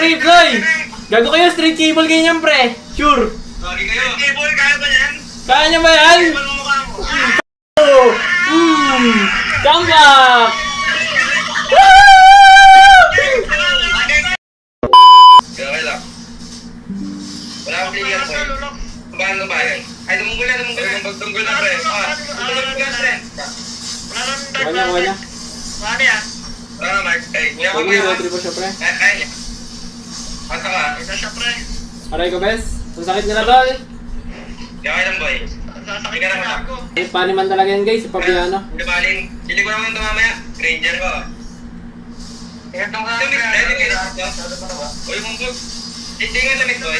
Floy, Floy! Gago kayo, straight cable ganyan, pre. Sure. Lagi kayo. Cable, kaya ba yan? Kaya niya ba yan? Cable mo mukha mo. Come back! Okay lang. Wala akong pilihan po. Bahan ng bayan. Ay, tumunggol na. Pagtunggol na, pre. Tumunggol na, pre. Wala nang Kuha niya, kuha niya. Wala yan. Wala na, Mark. Ay, kuya ko Huwag kuya. mo, road trip po siya, pre. Ay. Asa ka? Isa siya, pre. Aray ko, bes. Ang sakit nila, tol. Kaya lang, boy. Sasakit na ako. Eh, paniman talaga yan, guys. Si Fabiano. Hindi baling. Hindi ko naman ito mamaya. Ranger ko. Ito nga. Uy, mumbog. Hindi nga lamig, boy.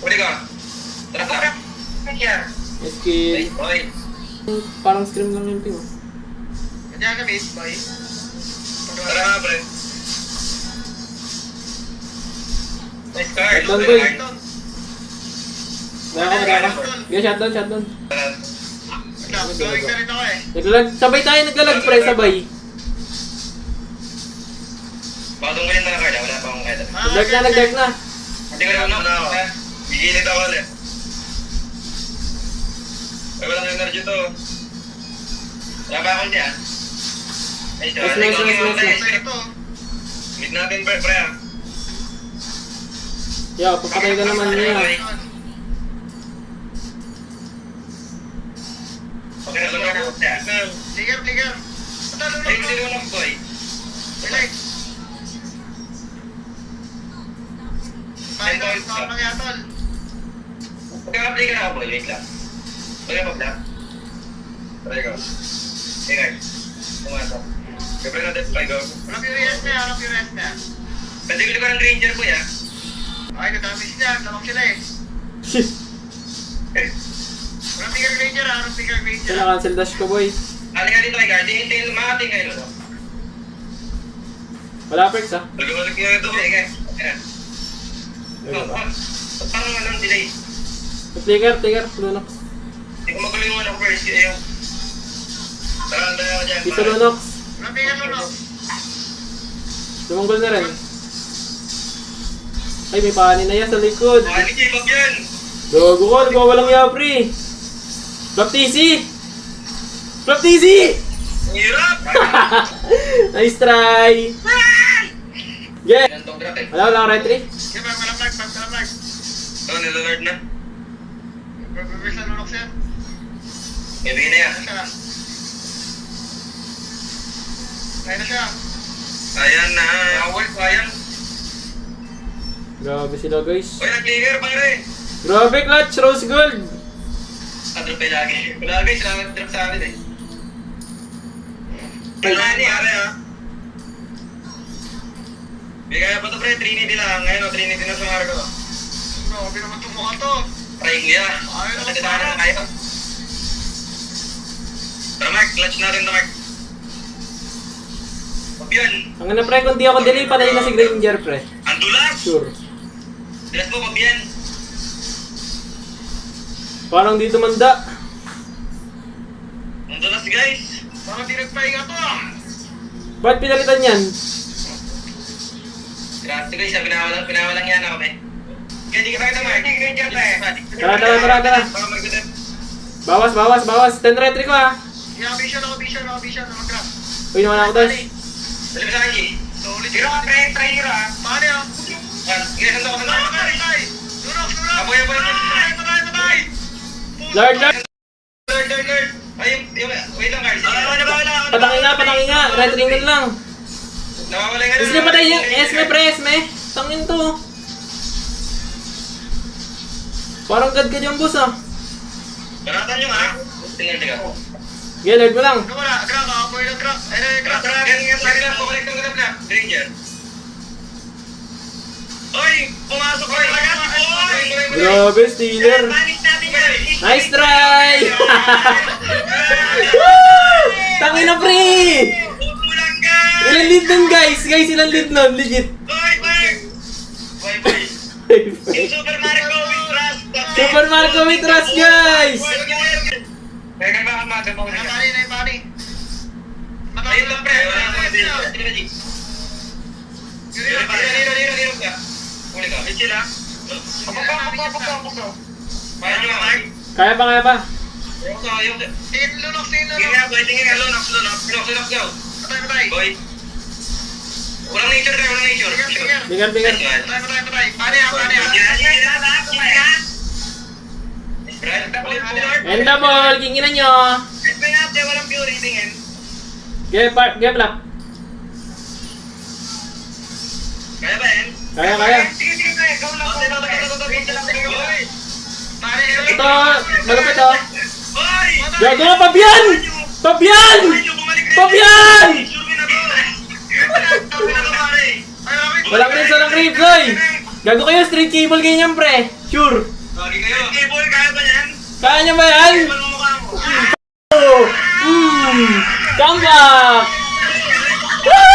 Uli ka. Tara ka. Skill. Boy. Parang scream lang yung ping. Kaya kami, boy. Tara nga, pre. Nice card. Shotdown, boy. Wala ka. Guys, shotdown. Going ka rin ako eh. Sabay tayo naglalag, pre, sabay. Bakit ngayon na card? Wala pa akong card. Nag-dark na. Hindi ko naman ako. Gigilid ako ulit. Ay, walang energy to. Wala pa akong diyan. Ay, Nice. Meet natin, pre. Yo, papatay ka naman niya. Okay, nalunok ako siya. Tiger. Ay, hindi lunok, boy. Pagka-apply ka na ako, boy. Wait lang. Pagka-apply. Try ko. Hey, guys. Pumasok. Siyempre natin, try ko. Anong POS na? Pwede ko ng Ranger, boy, ah. Ay, nadami sila. Lamang sila eh. Shit. Anong Bigger Ranger, anong Bigger Ranger? Sila cancel dash ko, boy. Halika dito kay Guard. Hintayin, makating kayo, no? Wala perks, ha? Nagawalik nyo ito. Sige, ayan. Parang anong delay? Trigger, Lunox. Hindi ko magulo yung ano first. Ayaw. Tara, ang daya ko dyan. Isa Lunox. Anong Bigger Lunox? Lumunggol na rin. Ay, may panin na yan sa likod. Hindi J-Bag yan. Gago ko, nagwawalang yapri. Flop TC! Flop TC! Ang hirap! Nice try! Yeah! Yan tong drop eh. Wala retry. Kaya parang malamag. Oo, nilalard na. Reverse na Lunox yan. May bigay na yan. Kaya na siya. Ayan na. Ayan. Grabe sila, guys. Uy, nag-clear, pare! Grabe, clutch, rose gold! Drop eh lagi. Wala guys, salamat drop sa amin eh. Wala ni, are ha. Bigay pa to pre, Trinity lang. Ngayon o, Trinity na sa Marco. Grabe naman itong mukha to. Trying niya. Nakatitahan na kayo. Tara Mark, clutch natin to Mark. Pabian. Ang na pre, kung di ako delay, patay na si Granger, pre. Ang dulas! Sure. Dulas mo, Pabian. Parang dito manda. Ang dulas guys. Parang di nagpahinga to ah. Ba't pinalitan yan? Grabe guys, pinawalang yan ako eh. Kaya di ka pakita Mark. Granger pa eh. Tara. Baka mag-dep. Bawas. 10 retry ko, ha. Naka-vision. Mag-grab. Uy, naman ako dash. Dali mo sa akin, G. Hero ka, pre. Try hero, ha. Paano yun? Yan. Sige, sando ko. Durok. Aboy. Patay. Lord. Ay, wait lang, guys. Patangin nga. Retry mo lang. Nawawala nga. Esme, patay niya. Esme. Tangin to. Parang gad ka dyan, boss, ah. Baratan nyo, ha. Tingnan. Okay, Lord mo lang. Grab. Ranger. Oy, pumasok ko. Grabe, Steeler. Nice try! Tangin na, pre! Umulang ka! Ilan lead nun, guys? Ilan lead nun? Legit. Boy. Yung Super Marco with Trust. Super Marco with Trust, guys! Kaya ka ba ang mata mo? Napali. Ayun lang, pre. ka. Huli ka. Mitchell ha. Kaya nyo mamay? Kaya pa, kaya pa. Ayaw ka, ayaw ka. Tingin nga, boy. Tingin nga, lunok. Lunok, go. Boy. Walang nature tayo, walang nature. Bingan, bingan. End the ball, kinginan nyo. Walang pure tingin. Game lang. Kaya ba yan? Kaya, kaya. Sige, go lang. Ito, malapit oh. Boy! Gago nga, Fabian! Fabian! Fabian! Walang ribs, walang ribs, oy! Gago kayo, straight cable ganyan, pre. Sure. Lagi kayo. Cable, kaya ba yan? Kaya nyo ba yan? Cable mo mukha mo. Come back! Woo!